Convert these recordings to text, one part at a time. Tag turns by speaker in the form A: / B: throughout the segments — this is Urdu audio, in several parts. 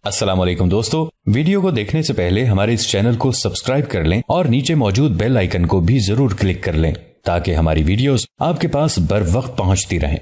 A: السلام علیکم دوستو، ویڈیو کو دیکھنے سے پہلے ہمارے اس چینل کو سبسکرائب کر لیں اور نیچے موجود بیل آئیکن کو بھی ضرور کلک کر لیں تاکہ ہماری ویڈیوز آپ کے پاس بر وقت پہنچتی رہیں۔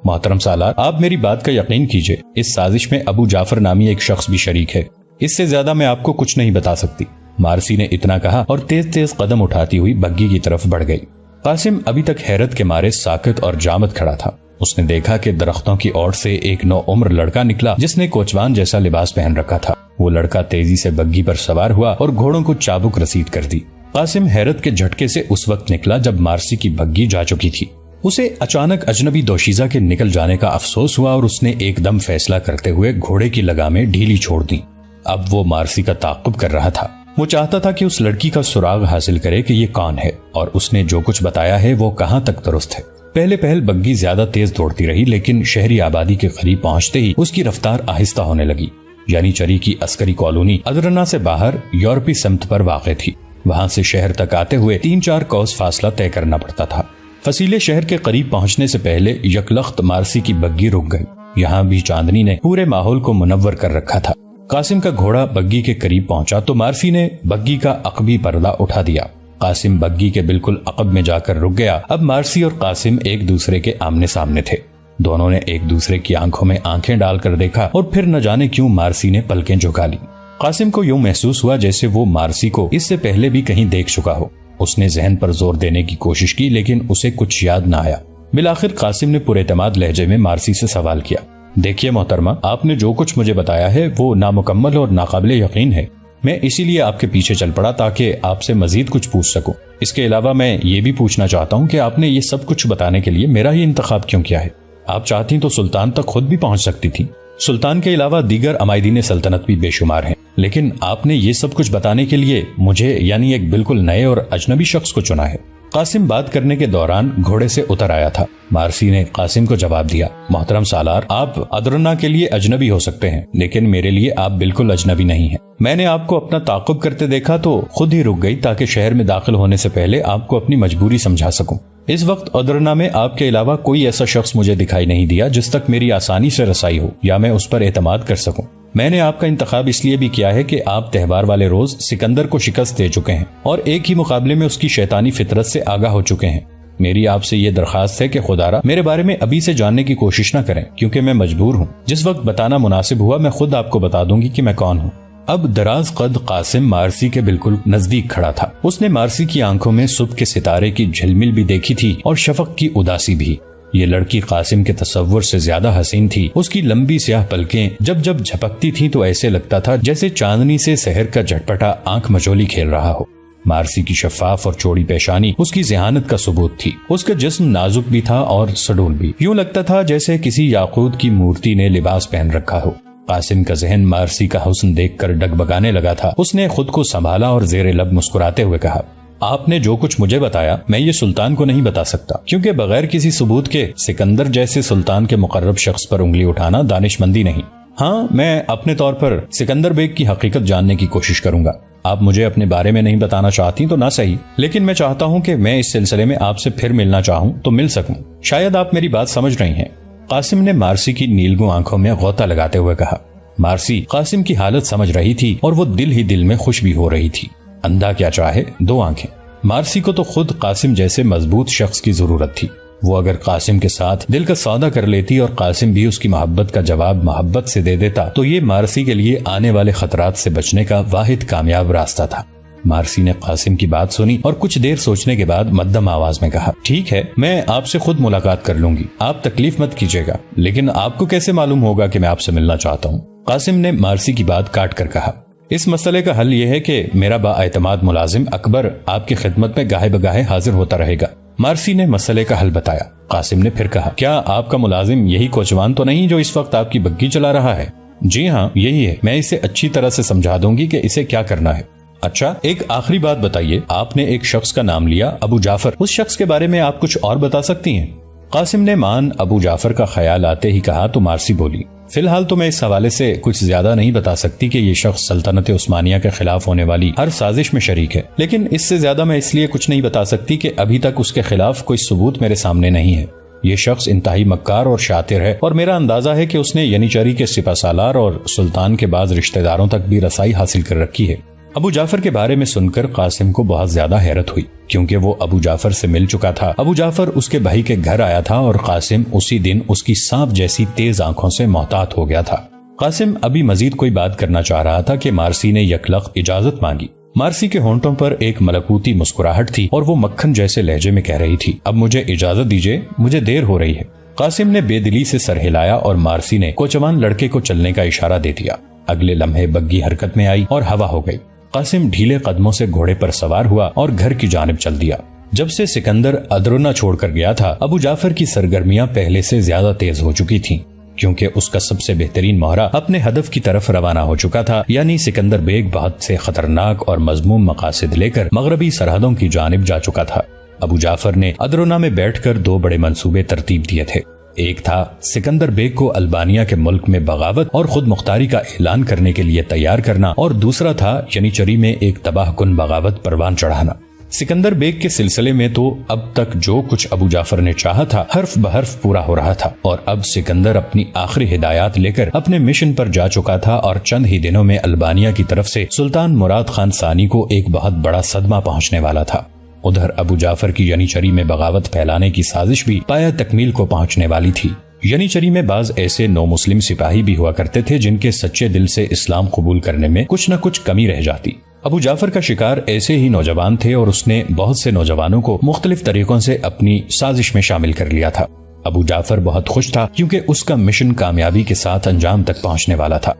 A: محترم سالار، آپ میری بات کا یقین کیجئے، اس سازش میں ابو جعفر نامی ایک شخص بھی شریک ہے۔ اس سے زیادہ میں آپ کو کچھ نہیں بتا سکتی۔ مارسی نے اتنا کہا اور تیز تیز قدم اٹھاتی ہوئی بگی کی طرف بڑھ گئی۔ قاسم ابھی تک حیرت کے مارے ساکت اور جامد کھڑا تھا۔ اس نے دیکھا کہ درختوں کی اوٹ سے ایک نو عمر لڑکا نکلا جس نے کوچوان جیسا لباس پہن رکھا تھا۔ وہ لڑکا تیزی سے بگی پر سوار ہوا اور گھوڑوں کو چابک رسید کر دی۔ قاسم حیرت کے جھٹکے سے اس وقت نکلا جب مارسی کی بگی جا چکی تھی۔ اسے اچانک اجنبی دوشیزہ کے نکل جانے کا افسوس ہوا اور اس نے ایک دم فیصلہ کرتے ہوئے گھوڑے کی لگامیں ڈھیلی چھوڑ دی۔ اب وہ مارسی کا تعاقب کر رہا تھا۔ وہ چاہتا تھا کہ اس لڑکی کا سراغ حاصل کرے کہ یہ کون ہے اور اس نے جو کچھ بتایا ہے وہ کہاں تک درست ہے۔ پہلے پہل بگی زیادہ تیز دوڑتی رہی، لیکن شہری آبادی کے قریب پہنچتے ہی اس کی رفتار آہستہ ہونے لگی۔ یعنی چری کی عسکری کالونی ادرنا سے باہر یورپی سمت پر واقع تھی۔ وہاں سے شہر تک آتے ہوئے 3-4 کوس فاصلہ طے کرنا پڑتا تھا۔ فصیلے شہر کے قریب پہنچنے سے پہلے یکلخت مارسی کی بگی رک گئی۔ یہاں بھی چاندنی نے پورے ماحول کو منور کر رکھا تھا۔ قاسم کا گھوڑا بگی کے قریب پہنچا تو مارسی نے بگی کا عقبی پردہ اٹھا دیا۔ قاسم بگی کے بالکل عقب میں جا کر رک گیا۔ اب مارسی اور قاسم ایک دوسرے کے آمنے سامنے تھے۔ دونوں نے ایک دوسرے کی آنکھوں میں آنکھیں ڈال کر دیکھا اور پھر نہ جانے کیوں مارسی نے پلکیں جھکا لی۔ قاسم کو یوں محسوس ہوا جیسے وہ مارسی کو اس سے پہلے بھی کہیں دیکھ چکا ہو۔ اس نے ذہن پر زور دینے کی کوشش کی لیکن اسے کچھ یاد نہ آیا۔ بالآخر قاسم نے پر اعتماد لہجے میں مارسی سے سوال کیا، دیکھیے محترمہ، آپ نے جو کچھ مجھے بتایا ہے وہ نامکمل اور ناقابل یقین ہے۔ میں اسی لیے آپ کے پیچھے چل پڑا تاکہ آپ سے مزید کچھ پوچھ سکوں۔ اس کے علاوہ میں یہ بھی پوچھنا چاہتا ہوں کہ آپ نے یہ سب کچھ بتانے کے لیے میرا ہی انتخاب کیوں کیا ہے؟ آپ چاہتی تو سلطان تک خود بھی پہنچ سکتی تھی۔ سلطان کے علاوہ دیگر عمائدین سلطنت بھی بے شمار ہیں، لیکن آپ نے یہ سب کچھ بتانے کے لیے مجھے یعنی ایک بالکل نئے اور اجنبی شخص کو چنا ہے۔ قاسم بات کرنے کے دوران گھوڑے سے اتر آیا تھا۔ مارسی نے قاسم کو جواب دیا، محترم سالار، آپ ادرنا کے لیے اجنبی ہو سکتے ہیں لیکن میرے لیے آپ بالکل اجنبی نہیں ہیں۔ میں نے آپ کو اپنا تعاقب کرتے دیکھا تو خود ہی رک گئی تاکہ شہر میں داخل ہونے سے پہلے آپ کو اپنی مجبوری سمجھا سکوں۔ اس وقت ادرنا میں آپ کے علاوہ کوئی ایسا شخص مجھے دکھائی نہیں دیا جس تک میری آسانی سے رسائی ہو یا میں اس پر اعتماد کر سکوں۔ میں نے آپ کا انتخاب اس لیے بھی کیا ہے کہ آپ تہوار والے روز سکندر کو شکست دے چکے ہیں اور ایک ہی مقابلے میں اس کی شیطانی فطرت سے آگاہ ہو چکے ہیں۔ میری آپ سے یہ درخواست ہے کہ خدارا میرے بارے میں ابھی سے جاننے کی کوشش نہ کریں، کیونکہ میں مجبور ہوں۔ جس وقت بتانا مناسب ہوا میں خود آپ کو بتا دوں گی کہ میں کون ہوں۔ اب دراز قد قاسم مارسی کے بالکل نزدیک کھڑا تھا۔ اس نے مارسی کی آنکھوں میں صبح کے ستارے کی جھلمل بھی دیکھی تھی اور شفق کی اداسی بھی۔ یہ لڑکی قاسم کے تصور سے زیادہ حسین تھی۔ اس کی لمبی سیاہ پلکیں جب جب جھپکتی تھیں تو ایسے لگتا تھا جیسے چاندنی سے سحر کا جھٹپٹا آنکھ مچولی کھیل رہا ہو۔ مارسی کی شفاف اور چوڑی پیشانی اس کی ذہانت کا ثبوت تھی۔ اس کا جسم نازک بھی تھا اور سڈول بھی، یوں لگتا تھا جیسے کسی یاقوت کی مورتی نے لباس پہن رکھا ہو۔ قاسم کا ذہن مارسی کا حسن دیکھ کر ڈگبگانے لگا تھا۔ اس نے خود کو سنبھالا اور زیر لب مسکراتے ہوئے کہا، آپ نے جو کچھ مجھے بتایا میں یہ سلطان کو نہیں بتا سکتا، کیونکہ بغیر کسی ثبوت کے سکندر جیسے سلطان کے مقرب شخص پر انگلی اٹھانا دانش مندی نہیں۔ ہاں، میں اپنے طور پر سکندر بیگ کی حقیقت جاننے کی کوشش کروں گا۔ آپ مجھے اپنے بارے میں نہیں بتانا چاہتی تو نہ صحیح، لیکن میں چاہتا ہوں کہ میں اس سلسلے میں آپ سے پھر ملنا چاہوں تو مل سکوں۔ شاید آپ میری بات سمجھ رہی ہیں۔ قاسم نے مارسی کی نیلگوں آنکھوں میں غوطہ لگاتے ہوئے کہا۔ مارسی قاسم کی حالت سمجھ رہی تھی اور وہ دل ہی دل میں خوش بھی ہو رہی تھی۔ اندھا کیا چاہے، دو آنکھیں۔ مارسی کو تو خود قاسم جیسے مضبوط شخص کی ضرورت تھی۔ وہ اگر قاسم کے ساتھ دل کا سودا کر لیتی اور قاسم بھی اس کی محبت کا جواب محبت سے دے دیتا تو یہ مارسی کے لیے آنے والے خطرات سے بچنے کا واحد کامیاب راستہ تھا۔ مارسی نے قاسم کی بات سنی اور کچھ دیر سوچنے کے بعد مدھم آواز میں کہا، ٹھیک ہے، میں آپ سے خود ملاقات کر لوں گی، آپ تکلیف مت کیجیے گا، لیکن آپ کو کیسے معلوم ہوگا کہ میں آپ سے ملنا چاہتا ہوں؟ قاسم نے مارسی کی بات کاٹ کر کہا، اس مسئلے کا حل یہ ہے کہ میرا با اعتماد ملازم اکبر آپ کی خدمت میں گاہے بگاہے حاضر ہوتا رہے گا۔ مارسی نے مسئلے کا حل بتایا۔ قاسم نے پھر کہا، کیا آپ کا ملازم یہی کوچوان تو نہیں جو اس وقت آپ کی بگی چلا رہا ہے؟ جی ہاں، یہی ہے، میں اسے اچھی طرح سے سمجھا دوں گی کہ اسے کیا کرنا ہے۔ اچھا، ایک آخری بات بتائیے، آپ نے ایک شخص کا نام لیا ابو جعفر، اس شخص کے بارے میں آپ کچھ اور بتا سکتی ہیں؟ قاسم نے مان ابو جعفر کا خیال آتے ہی کہا تو مارسی بولی، فی الحال تو میں اس حوالے سے کچھ زیادہ نہیں بتا سکتی کہ یہ شخص سلطنت عثمانیہ کے خلاف ہونے والی ہر سازش میں شریک ہے، لیکن اس سے زیادہ میں اس لیے کچھ نہیں بتا سکتی کہ ابھی تک اس کے خلاف کوئی ثبوت میرے سامنے نہیں ہے۔ یہ شخص انتہائی مکار اور شاطر ہے اور میرا اندازہ ہے کہ اس نے ینیچری کے سپہ سالار اور سلطان کے بعض رشتہ داروں تک بھی رسائی حاصل کر رکھی ہے۔ ابو جعفر کے بارے میں سن کر قاسم کو بہت زیادہ حیرت ہوئی، کیونکہ وہ ابو جعفر سے مل چکا تھا۔ ابو جعفر اس کے بھائی کے گھر آیا تھا اور قاسم اسی دن اس کی سانپ جیسی تیز آنکھوں سے محتاط ہو گیا تھا۔ قاسم ابھی مزید کوئی بات کرنا چاہ رہا تھا کہ مارسی نے یکلخت اجازت مانگی۔ مارسی کے ہونٹوں پر ایک ملکوتی مسکراہٹ تھی اور وہ مکھن جیسے لہجے میں کہہ رہی تھی، اب مجھے اجازت دیجیے، مجھے دیر ہو رہی ہے۔ قاسم نے بے دلی سے سر ہلایا اور مارسی نے کوچوان لڑکے کو چلنے کا اشارہ دے دیا۔ اگلے لمحے بگی حرکت میں آئی اور ہوا ہو گئی۔ قاسم ڈھیلے قدموں سے گھوڑے پر سوار ہوا اور گھر کی جانب چل دیا۔ جب سے سکندر ادرونہ چھوڑ کر گیا تھا، ابو جعفر کی سرگرمیاں پہلے سے زیادہ تیز ہو چکی تھیں، کیونکہ اس کا سب سے بہترین مہرہ اپنے ہدف کی طرف روانہ ہو چکا تھا، یعنی سکندر بیگ بہت سے خطرناک اور مذموم مقاصد لے کر مغربی سرحدوں کی جانب جا چکا تھا۔ ابو جعفر نے ادرونہ میں بیٹھ کر 2 بڑے منصوبے ترتیب دیے تھے۔ ایک تھا سکندر بیگ کو البانیہ کے ملک میں بغاوت اور خود مختاری کا اعلان کرنے کے لیے تیار کرنا، اور دوسرا تھا ینیچری میں ایک تباہ کن بغاوت پروان چڑھانا۔ سکندر بیگ کے سلسلے میں تو اب تک جو کچھ ابو جعفر نے چاہا تھا حرف بحرف پورا ہو رہا تھا، اور اب سکندر اپنی آخری ہدایات لے کر اپنے مشن پر جا چکا تھا، اور چند ہی دنوں میں البانیہ کی طرف سے سلطان مراد خان ثانی کو ایک بہت بڑا صدمہ پہنچنے والا تھا۔ ادھر ابو جعفر کی ینیچری میں بغاوت پھیلانے کی سازش بھی پایا تکمیل کو پہنچنے والی تھی۔ ینیچری میں بعض ایسے نو مسلم سپاہی بھی ہوا کرتے تھے جن کے سچے دل سے اسلام قبول کرنے میں کچھ نہ کچھ کمی رہ جاتی۔ ابو جعفر کا شکار ایسے ہی نوجوان تھے، اور اس نے بہت سے نوجوانوں کو مختلف طریقوں سے اپنی سازش میں شامل کر لیا تھا۔ ابو جعفر بہت خوش تھا، کیونکہ اس کا مشن کامیابی کے ساتھ انجام تک پہنچنے والا تھا۔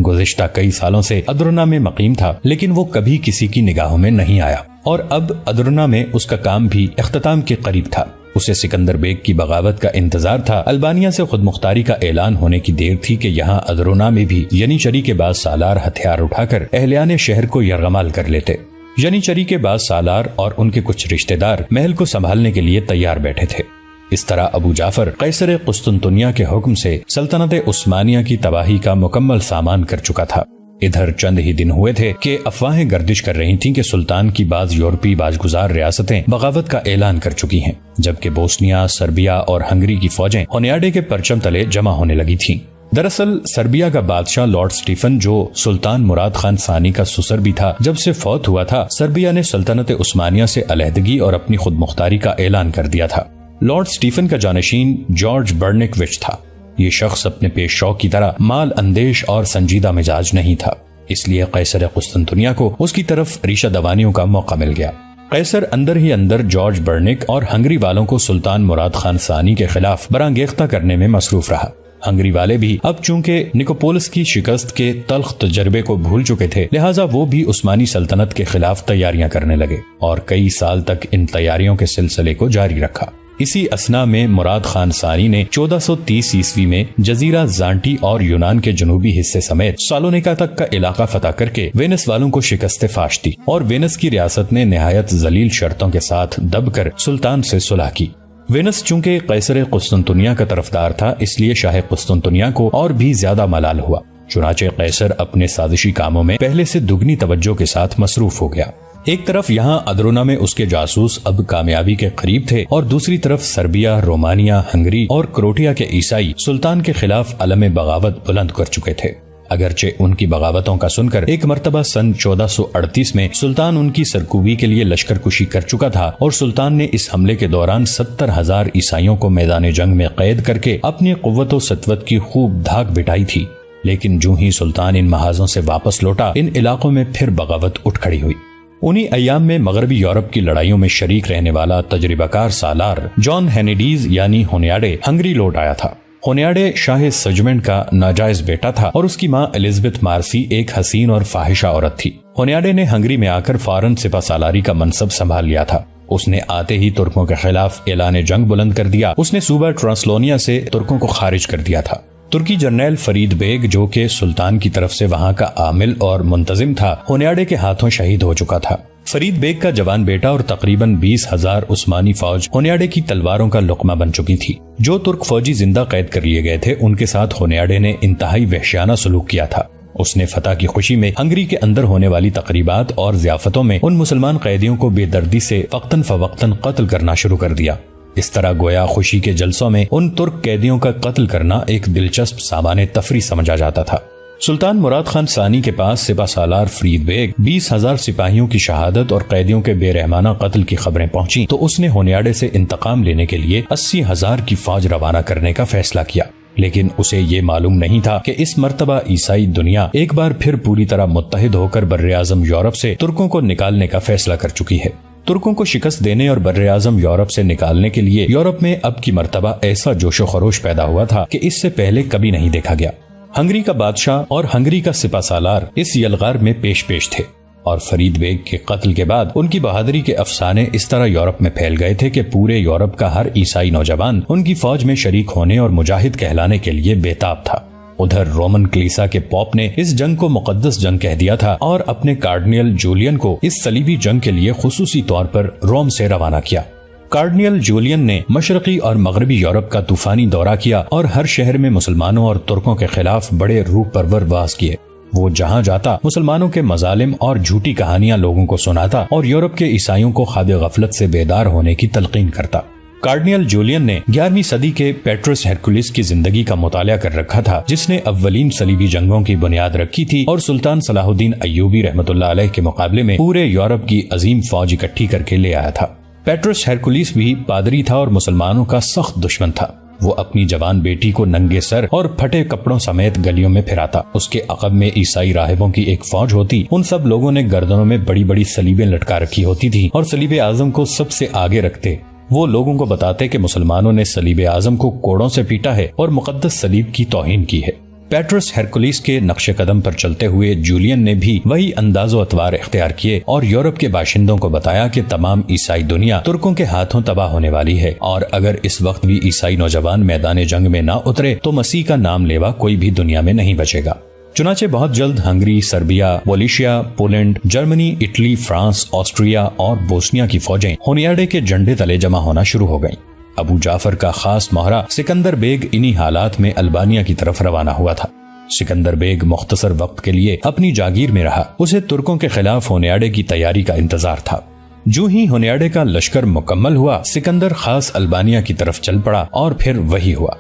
A: گزشتہ کئی سالوں سے ادرونہ میں مقیم تھا، لیکن وہ کبھی کسی کی نگاہوں میں نہیں آیا، اور اب ادرونہ میں اس کا کام بھی اختتام کے قریب تھا۔ اسے سکندر بیگ کی بغاوت کا انتظار تھا۔ البانیہ سے خود مختاری کا اعلان ہونے کی دیر تھی کہ یہاں ادرونہ میں بھی ینیچری کے بعض سالار ہتھیار اٹھا کر اہلیان شہر کو یرغمال کر لیتے۔ ینیچری کے بعض سالار اور ان کے کچھ رشتہ دار محل کو سنبھالنے کے لیے تیار بیٹھے تھے۔ اس طرح ابو جعفر قیصر قسطنطنیہ کے حکم سے سلطنت عثمانیہ کی تباہی کا مکمل سامان کر چکا تھا۔ ادھر چند ہی دن ہوئے تھے کہ افواہیں گردش کر رہی تھیں کہ سلطان کی بعض یورپی باجگزار ریاستیں بغاوت کا اعلان کر چکی ہیں، جبکہ بوسنیا، سربیا اور ہنگری کی فوجیں ہونیاڈے کے پرچم تلے جمع ہونے لگی تھیں۔ دراصل سربیا کا بادشاہ لارڈ سٹیفن، جو سلطان مراد خان ثانی کا سسر بھی تھا، جب سے فوت ہوا تھا، سربیا نے سلطنت عثمانیہ سے علیحدگی اور اپنی خود مختاری کا اعلان کر دیا تھا۔ لارڈ سٹیفن کا جانشین جارج برنکوچ تھا۔ یہ شخص اپنے پیش شو کی طرح مال اندیش اور سنجیدہ مزاج نہیں تھا، اس لیے قیصر قسطنطنیہ کو اس کی طرف ریشہ دوانیوں کا موقع مل گیا۔ قیصر اندر ہی اندر جارج برنک اور ہنگری والوں کو سلطان مراد خان ثانی کے خلاف برانگیختہ کرنے میں مصروف رہا۔ ہنگری والے بھی اب چونکہ نکوپولس کی شکست کے تلخ تجربے کو بھول چکے تھے، لہٰذا وہ بھی عثمانی سلطنت کے خلاف تیاریاں کرنے لگے، اور کئی سال تک ان تیاریوں کے سلسلے کو جاری رکھا۔ اسی اثنا میں مراد خان ثانی نے 1430 عیسوی میں جزیرہ زانٹی اور یونان کے جنوبی حصے سمیت سالونیکا تک کا علاقہ فتح کر کے وینس والوں کو شکست فاش دی، اور وینس کی ریاست نے نہایت ذلیل شرطوں کے ساتھ دب کر سلطان سے صلح کی۔ وینس چونکہ قیصر قسطنطنیہ کا طرفدار تھا، اس لیے شاہ قسطنطنیہ کو اور بھی زیادہ ملال ہوا۔ چنانچہ قیصر اپنے سازشی کاموں میں پہلے سے دگنی توجہ کے ساتھ مصروف ہو گیا۔ ایک طرف یہاں ادرونہ میں اس کے جاسوس اب کامیابی کے قریب تھے، اور دوسری طرف سربیا، رومانیہ، ہنگری اور کروٹیا کے عیسائی سلطان کے خلاف علم بغاوت بلند کر چکے تھے۔ اگرچہ ان کی بغاوتوں کا سن کر ایک مرتبہ سن 1438 میں سلطان ان کی سرکوبی کے لیے لشکر کشی کر چکا تھا، اور سلطان نے اس حملے کے دوران 70,000 عیسائیوں کو میدان جنگ میں قید کر کے اپنی قوت و سطوت کی خوب دھاک بٹھائی تھی۔ لیکن جو ہی سلطان ان محاذوں سے واپس لوٹا، ان علاقوں میں پھر بغاوت اٹھ کھڑی ہوئی۔ انہی ایام میں مغربی یورپ کی لڑائیوں میں شریک رہنے والا تجربہ کار سالار جان ہینیڈیز یعنی ہونیاڈے ہنگری لوٹ آیا تھا۔ ہونیاڈے شاہ سجمنٹ کا ناجائز بیٹا تھا، اور اس کی ماں الزبتھ مارسی ایک حسین اور فاحشہ عورت تھی۔ ہونیاڈے نے ہنگری میں آ کر فوراً سپہ سالاری کا منصب سنبھال لیا تھا۔ اس نے آتے ہی ترکوں کے خلاف اعلان جنگ بلند کر دیا۔ اس نے صوبہ ٹرانسلونیا سے ترکوں کو خارج کر دیا تھا۔ ترکی جرنیل فرید بیگ، جو کہ سلطان کی طرف سے وہاں کا عامل اور منتظم تھا، ہونیاڈے کے ہاتھوں شہید ہو چکا تھا۔ فرید بیگ کا جوان بیٹا اور تقریباً 20,000 عثمانی فوج ہونیاڈے کی تلواروں کا لقمہ بن چکی تھی۔ جو ترک فوجی زندہ قید کر لیے گئے تھے، ان کے ساتھ ہونیاڈے نے انتہائی وحشیانہ سلوک کیا تھا۔ اس نے فتح کی خوشی میں ہنگری کے اندر ہونے والی تقریبات اور ضیافتوں میں ان مسلمان قیدیوں کو بے دردی سے وقتاً فوقتاً قتل کرنا شروع کر دیا۔ اس طرح گویا خوشی کے جلسوں میں ان ترک قیدیوں کا قتل کرنا ایک دلچسپ سامان تفریح سمجھا جاتا تھا۔ سلطان مراد خان ثانی کے پاس سپہ سالار فرید بیگ 20,000 سپاہیوں کی شہادت اور قیدیوں کے بے رحمانہ قتل کی خبریں پہنچی تو اس نے ہونیاڈے سے انتقام لینے کے لیے 80,000 کی فوج روانہ کرنے کا فیصلہ کیا، لیکن اسے یہ معلوم نہیں تھا کہ اس مرتبہ عیسائی دنیا ایک بار پھر پوری طرح متحد ہو کر براعظم یورپ سے ترکوں کو نکالنے کا فیصلہ کر چکی ہے۔ ترکوں کو شکست دینے اور براعظم یورپ سے نکالنے کے لیے یورپ میں اب کی مرتبہ ایسا جوش و خروش پیدا ہوا تھا کہ اس سے پہلے کبھی نہیں دیکھا گیا۔ ہنگری کا بادشاہ اور ہنگری کا سپہ سالار اس یلغار میں پیش تھے، اور فرید بیگ کے قتل کے بعد ان کی بہادری کے افسانے اس طرح یورپ میں پھیل گئے تھے کہ پورے یورپ کا ہر عیسائی نوجوان ان کی فوج میں شریک ہونے اور مجاہد کہلانے کے لیے بےتاب تھا۔ ادھر رومن کلیسا کے پوپ نے اس جنگ کو مقدس جنگ کہہ دیا تھا اور اپنے کارڈینل جولین کو اس صلیبی جنگ کے لیے خصوصی طور پر روم سے روانہ کیا۔ کارڈینل جولین نے مشرقی اور مغربی یورپ کا طوفانی دورہ کیا اور ہر شہر میں مسلمانوں اور ترکوں کے خلاف بڑے روح پرور واز کیے۔ وہ جہاں جاتا مسلمانوں کے مظالم اور جھوٹی کہانیاں لوگوں کو سناتا اور یورپ کے عیسائیوں کو خواب غفلت سے بیدار ہونے کی تلقین کرتا۔ کارڈینل جولین نے 11ویں صدی کے پیٹرس ہرکولس کی زندگی کا مطالعہ کر رکھا تھا، جس نے اولین صلیبی جنگوں کی بنیاد رکھی تھی اور سلطان صلاح الدین ایوبی رحمۃ اللہ علیہ کے مقابلے میں پورے یورپ کی عظیم فوج اکٹھی کر کے لے آیا تھا۔ پیٹرس ہرکولس بھی پادری تھا اور مسلمانوں کا سخت دشمن تھا۔ وہ اپنی جوان بیٹی کو ننگے سر اور پھٹے کپڑوں سمیت گلیوں میں پھراتا۔ اس کے عقب میں عیسائی راہبوں کی ایک فوج ہوتی، ان سب لوگوں نے گردنوں میں بڑی بڑی صلیبیں لٹکا رکھی ہوتی تھی اور صلیب اعظم کو سب سے آگے رکھتے وہ لوگوں کو بتاتے کہ مسلمانوں نے صلیب اعظم کو کوڑوں سے پیٹا ہے اور مقدس صلیب کی توہین کی ہے۔ پیٹرس ہرکولس کے نقش قدم پر چلتے ہوئے جولین نے بھی وہی انداز و اطوار اختیار کیے اور یورپ کے باشندوں کو بتایا کہ تمام عیسائی دنیا ترکوں کے ہاتھوں تباہ ہونے والی ہے، اور اگر اس وقت بھی عیسائی نوجوان میدان جنگ میں نہ اترے تو مسیح کا نام لیوا کوئی بھی دنیا میں نہیں بچے گا۔ چنانچہ بہت جلد Hungary, Serbia, Wallachia, Poland, Germany, Italy, France, Austria اور بوسنیا کی فوجیں ہونیاڈے کے جھنڈے تلے جمع ہونا شروع ہو گئیں۔ ابو جعفر کا خاص مہرہ سکندر بیگ انہی حالات میں البانیہ کی طرف روانہ ہوا تھا۔ سکندر بیگ مختصر وقت کے لیے اپنی جاگیر میں رہا، اسے ترکوں کے خلاف ہونیاڈے کی تیاری کا انتظار تھا۔ جو ہی ہونیاڈے کا لشکر مکمل ہوا، سکندر خاص البانیہ کی طرف چل پڑا اور پھر وہی ہوا۔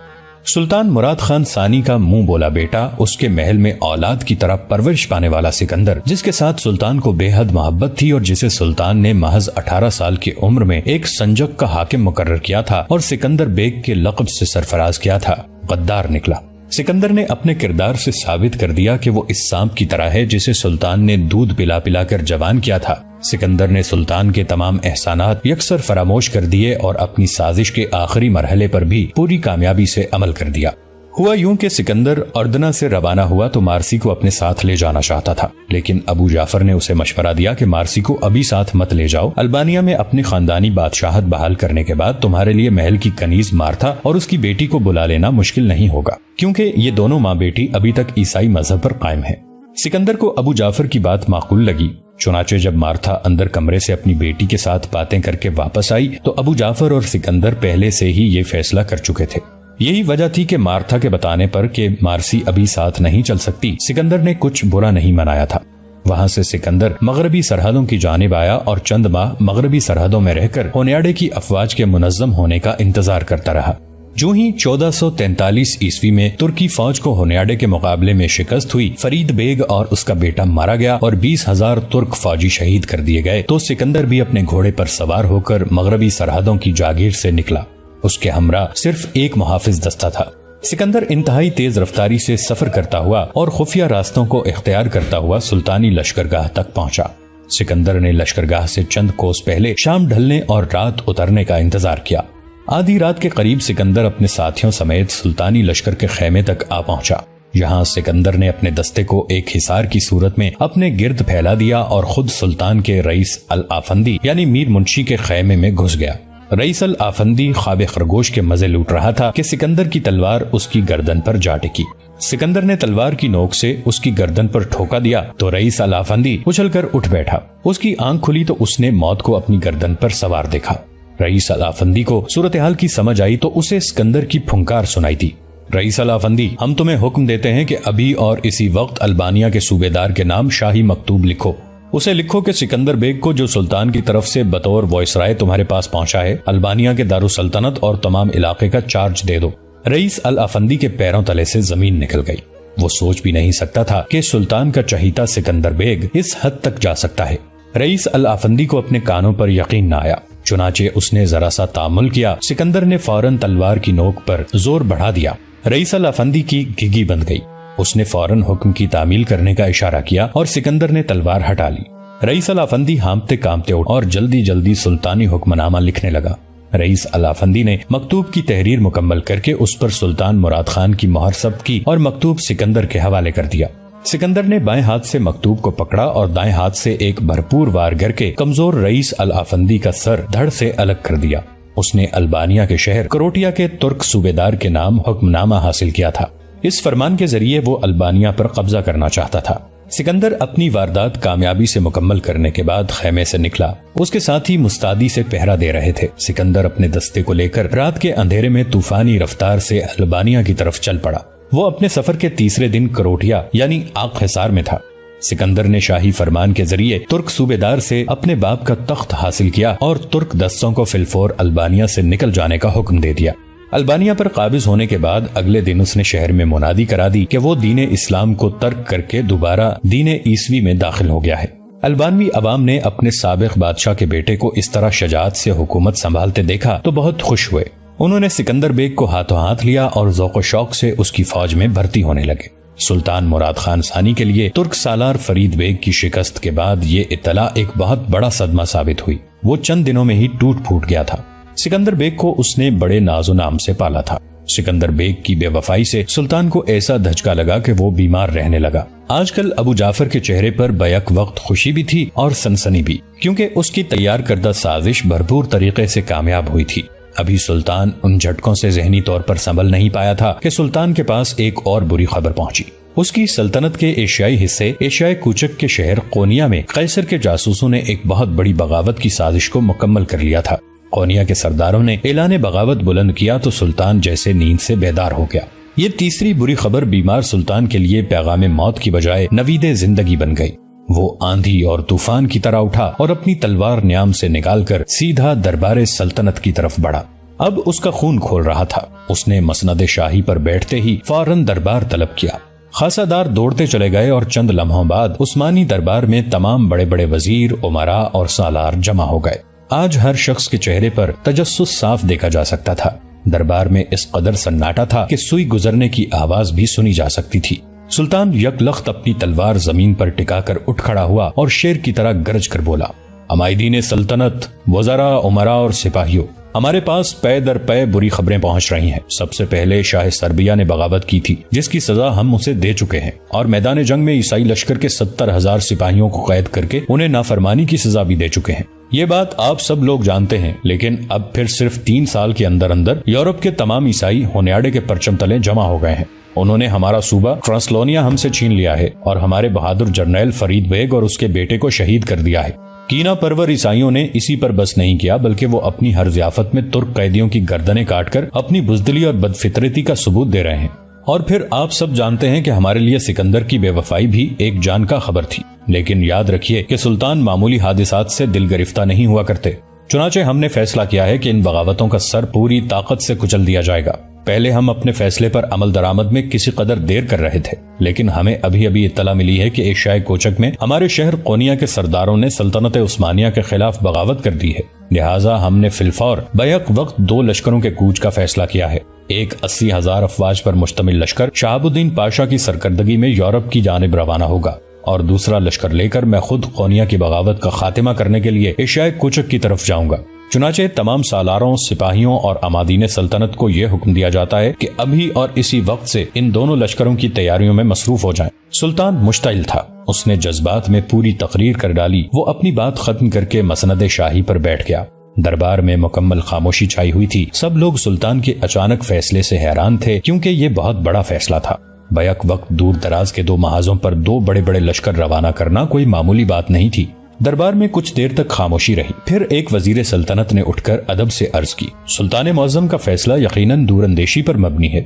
A: سلطان مراد خان ثانی کا منہ بولا بیٹا، اس کے محل میں اولاد کی طرح پرورش پانے والا سکندر، جس کے ساتھ سلطان کو بے حد محبت تھی اور جسے سلطان نے محض 18 سال کی عمر میں ایک سنجق کا حاکم مقرر کیا تھا اور سکندر بیگ کے لقب سے سرفراز کیا تھا، غدار نکلا۔ سکندر نے اپنے کردار سے ثابت کر دیا کہ وہ اس سانپ کی طرح ہے جسے سلطان نے دودھ پلا پلا کر جوان کیا تھا۔ سکندر نے سلطان کے تمام احسانات یکسر فراموش کر دیے اور اپنی سازش کے آخری مرحلے پر بھی پوری کامیابی سے عمل کر دیا۔ ہوا یوں کہ سکندر اردنا سے روانہ ہوا تو مارسی کو اپنے ساتھ لے جانا چاہتا تھا، لیکن ابو جعفر نے اسے مشورہ دیا کہ مارسی کو ابھی ساتھ مت لے جاؤ، البانیہ میں اپنی خاندانی بادشاہت بحال کرنے کے بعد تمہارے لیے محل کی کنیز مارتھا اور اس کی بیٹی کو بلا لینا مشکل نہیں ہوگا، کیونکہ یہ دونوں ماں بیٹی ابھی تک عیسائی مذہب پر قائم ہیں۔ سکندر کو ابو جعفر کی بات معقول لگی، چنانچہ جب مارتھا اندر کمرے سے اپنی بیٹی کے ساتھ باتیں کر کے واپس آئی تو ابو جعفر اور سکندر پہلے سے ہی یہ فیصلہ کر چکے تھے۔ یہی وجہ تھی کہ مارتھا کے بتانے پر کہ مارسی ابھی ساتھ نہیں چل سکتی، سکندر نے کچھ برا نہیں منایا تھا۔ وہاں سے سکندر مغربی سرحدوں کی جانب آیا اور چند ماہ مغربی سرحدوں میں رہ کر ہونیاڈے کی افواج کے منظم ہونے کا انتظار کرتا رہا۔ جو ہی 1443 عیسوی میں ترکی فوج کو ہونیاڈے کے مقابلے میں شکست ہوئی، فرید بیگ اور اس کا بیٹا مارا گیا اور 20,000 ترک فوجی شہید کر دیے گئے، تو سکندر بھی اپنے گھوڑے پر سوار ہو کر مغربی سرحدوں کی جاگیر سے نکلا۔ اس کے ہمراہ صرف ایک محافظ دستہ تھا۔ سکندر انتہائی تیز رفتاری سے سفر کرتا ہوا اور خفیہ راستوں کو اختیار کرتا ہوا سلطانی لشکرگاہ تک پہنچا۔ سکندر نے لشکرگاہ سے چند کوس پہلے شام ڈھلنے اور رات اترنے کا انتظار کیا۔ آدھی رات کے قریب سکندر اپنے ساتھیوں سمیت سلطانی لشکر کے خیمے تک آ پہنچا۔ یہاں سکندر نے اپنے دستے کو ایک حصار کی صورت میں اپنے گرد پھیلا دیا اور خود سلطان کے رئیس الافندی یعنی میر منشی کے خیمے میں گھس گیا۔ رئیس الافندی خواب خرگوش کے مزے لوٹ رہا تھا کہ سکندر کی تلوار اس کی گردن پر جا ٹکی۔ سکندر نے تلوار کی نوک سے اس کی گردن پر ٹھوکا دیا تو رئیس الافندی اچھل کر اٹھ بیٹھا۔ اس کی آنکھ کھلی تو اس نے موت کو اپنی گردن پر سوار دیکھا۔ رئیس الافندی کو صورتحال کی سمجھ آئی تو اسے سکندر کی پھنکار سنائی دی۔ رئیس الافندی، ہم تمہیں حکم دیتے ہیں کہ ابھی اور اسی وقت البانیہ کے صوبیدار کے نام شاہی مکتوب لکھو۔ اسے لکھو کہ سکندر بیگ کو جو سلطان کی طرف سے بطور وائسرائے تمہارے پاس پہنچا ہے، البانیہ کے دارالسلطنت اور تمام علاقے کا چارج دے دو۔ رئیس الافندی کے پیروں تلے سے زمین نکل گئی۔ وہ سوچ بھی نہیں سکتا تھا کہ سلطان کا چہیتا سکندر بیگ اس حد تک جا سکتا ہے۔ رئیس الافندی کو اپنے کانوں پر یقین نہ آیا، چنانچہ اس نے ذرا سا تامل کیا۔ سکندر نے فوراً تلوار کی نوک پر زور بڑھا دیا۔ رئیس الافندی کی گھگی بند گئی۔ اس نے فوراً حکم کی تعمیل کرنے کا اشارہ کیا اور سکندر نے تلوار ہٹا لی۔ رئیس الافندی ہانپتے کانپتے اٹھا اور جلدی جلدی سلطانی حکم نامہ لکھنے لگا۔ رئیس الافندی نے مکتوب کی تحریر مکمل کر کے اس پر سلطان مراد خان کی مہر ثبت کی اور مکتوب سکندر کے حوالے کر دیا۔ سکندر نے بائیں ہاتھ سے مکتوب کو پکڑا اور دائیں ہاتھ سے ایک بھرپور وار گر کے کمزور رئیس الافندی کا سر دھڑ سے الگ کر دیا۔ اس نے البانیہ کے شہر کروٹیا کے ترک صوبیدار کے نام حکم نامہ حاصل کیا تھا۔ اس فرمان کے ذریعے وہ البانیہ پر قبضہ کرنا چاہتا تھا۔ سکندر اپنی واردات کامیابی سے مکمل کرنے کے بعد خیمے سے نکلا۔ اس کے ساتھ ہی مستعدی سے پہرا دے رہے تھے۔ سکندر اپنے دستے کو لے کر رات کے اندھیرے میں طوفانی رفتار سے البانیہ کی طرف چل پڑا۔ وہ اپنے سفر کے تیسرے دن کروٹیا یعنی آق حصار میں تھا۔ سکندر نے شاہی فرمان کے ذریعے ترک صوبیدار سے اپنے باپ کا تخت حاصل کیا اور ترک دستوں کو فلفور البانیہ سے نکل جانے کا حکم دے دیا۔ البانیہ پر قابض ہونے کے بعد اگلے دن اس نے شہر میں منادی کرا دی کہ وہ دین اسلام کو ترک کر کے دوبارہ دین عیسوی میں داخل ہو گیا ہے۔ البانوی عوام نے اپنے سابق بادشاہ کے بیٹے کو اس طرح شجاعت سے حکومت سنبھالتے دیکھا تو بہت خوش ہوئے۔ انہوں نے سکندر بیگ کو ہاتھوں ہاتھ لیا اور ذوق و شوق سے اس کی فوج میں بھرتی ہونے لگے۔ سلطان مراد خان ثانی کے لیے ترک سالار فرید بیگ کی شکست کے بعد یہ اطلاع ایک بہت بڑا صدمہ ثابت ہوئی۔ وہ چند دنوں میں ہی ٹوٹ پھوٹ گیا تھا۔ سکندر بیگ کو اس نے بڑے ناز و نام سے پالا تھا۔ سکندر بیگ کی بے وفائی سے سلطان کو ایسا دھچکا لگا کہ وہ بیمار رہنے لگا۔ آج کل ابو جعفر کے چہرے پر بیک وقت خوشی بھی تھی اور سنسنی بھی، کیونکہ اس کی تیار کردہ سازش بھرپور طریقے سے کامیاب ہوئی تھی۔ ابھی سلطان ان جھٹکوں سے ذہنی طور پر سنبھل نہیں پایا تھا کہ سلطان کے پاس ایک اور بری خبر پہنچی۔ اس کی سلطنت کے ایشیائی حصے ایشیائے کوچک کے شہر قونیا میں قیصر کے جاسوسوں نے ایک بہت بڑی بغاوت کی سازش کو مکمل کر لیا تھا۔ قونیا کے سرداروں نے اعلان بغاوت بلند کیا تو سلطان جیسے نیند سے بیدار ہو گیا۔ یہ تیسری بری خبر بیمار سلطان کے لیے پیغام موت کی بجائے نوید زندگی بن گئی۔ وہ آندھی اور طوفان کی طرح اٹھا اور اپنی تلوار نیام سے نکال کر سیدھا دربار سلطنت کی طرف بڑھا۔ اب اس کا خون کھول رہا تھا۔ اس نے مسند شاہی پر بیٹھتے ہی فوراً دربار طلب کیا۔ خاصا دار دوڑتے چلے گئے اور چند لمحوں بعد عثمانی دربار میں تمام بڑے بڑے وزیر، امراء اور سالار جمع ہو گئے۔ آج ہر شخص کے چہرے پر تجسس صاف دیکھا جا سکتا تھا۔ دربار میں اس قدر سناٹا تھا کہ سوئی گزرنے کی آواز بھی سنی جا سکتی تھی۔ سلطان یک لخت اپنی تلوار زمین پر ٹکا کر اٹھ کھڑا ہوا اور شیر کی طرح گرج کر بولا، عمائدین سلطنت، وزراء، امراء اور سپاہیوں، ہمارے پاس پے در پے بری خبریں پہنچ رہی ہیں۔ سب سے پہلے شاہ سربیہ نے بغاوت کی تھی، جس کی سزا ہم اسے دے چکے ہیں، اور میدان جنگ میں عیسائی لشکر کے 70,000 سپاہیوں کو قید کر کے انہیں نافرمانی کی سزا بھی دے چکے ہیں۔ یہ بات آپ سب لوگ جانتے ہیں، لیکن اب پھر صرف 3 سال کے اندر اندر یورپ کے تمام عیسائی ہونیاڈے کے پرچم تلے جمع ہو گئے ہیں۔ انہوں نے ہمارا صوبہ ٹرانسلونیا ہم سے چھین لیا ہے اور ہمارے بہادر جرنیل فرید بیگ اور اس کے بیٹے کو شہید کر دیا ہے۔ کینہ پرور عیسائیوں نے اسی پر بس نہیں کیا، بلکہ وہ اپنی ہر ضیافت میں ترک قیدیوں کی گردنیں کاٹ کر اپنی بزدلی اور بدفطرتی کا ثبوت دے رہے ہیں۔ اور پھر آپ سب جانتے ہیں کہ ہمارے لیے سکندر کی بے وفائی بھی ایک جان کا خبر تھی، لیکن یاد رکھیے کہ سلطان معمولی حادثات سے دل گرفتہ نہیں ہوا کرتے۔ چنانچہ ہم نے فیصلہ کیا ہے کہ ان بغاوتوں کا سر پوری طاقت سے کچل دیا جائے گا۔ پہلے ہم اپنے فیصلے پر عمل درآمد میں کسی قدر دیر کر رہے تھے، لیکن ہمیں ابھی ابھی اطلاع ملی ہے کہ ایشیائے کوچک میں ہمارے شہر قونیا کے سرداروں نے سلطنت عثمانیہ کے خلاف بغاوت کر دی ہے۔ لہٰذا ہم نے فلفور بیک وقت 2 لشکروں کے کوچ کا فیصلہ کیا ہے۔ ایک 80,000 افواج پر مشتمل لشکر شہاب الدین پاشا کی سرکردگی میں یورپ کی جانب روانہ ہوگا، اور دوسرا لشکر لے کر میں خود قونیا کی بغاوت کا خاتمہ کرنے کے لیے ایشیائے کوچک کی طرف جاؤں گا۔ چنانچہ تمام سالاروں، سپاہیوں اور عمادین سلطنت کو یہ حکم دیا جاتا ہے کہ ابھی اور اسی وقت سے ان دونوں لشکروں کی تیاریوں میں مصروف ہو جائیں۔ سلطان مشتعل تھا، اس نے جذبات میں پوری تقریر کر ڈالی۔ وہ اپنی بات ختم کر کے مسند شاہی پر بیٹھ گیا۔ دربار میں مکمل خاموشی چھائی ہوئی تھی۔ سب لوگ سلطان کے اچانک فیصلے سے حیران تھے، کیونکہ یہ بہت بڑا فیصلہ تھا۔ بیک وقت دور دراز کے 2 محاذوں پر 2 بڑے بڑے لشکر روانہ کرنا کوئی معمولی بات نہیں تھی۔ دربار میں کچھ دیر تک خاموشی رہی، پھر ایک وزیر سلطنت نے اٹھ کر ادب سے عرض کی، سلطان معظم کا فیصلہ یقیناً دور اندیشی پر مبنی ہے۔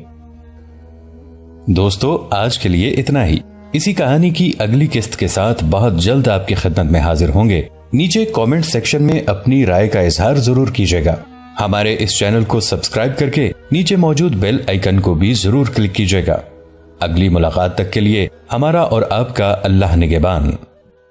A: دوستو، آج کے لیے اتنا ہی۔ اسی کہانی کی اگلی قسط کے ساتھ بہت جلد آپ کی خدمت میں حاضر ہوں گے۔ نیچے کامنٹ سیکشن میں اپنی رائے کا اظہار ضرور کیجیے گا۔ ہمارے اس چینل کو سبسکرائب کر کے نیچے موجود بیل آئیکن کو بھی ضرور کلک کیجیے گا۔ اگلی ملاقات تک کے لیے ہمارا اور آپ کا اللہ نگہبان۔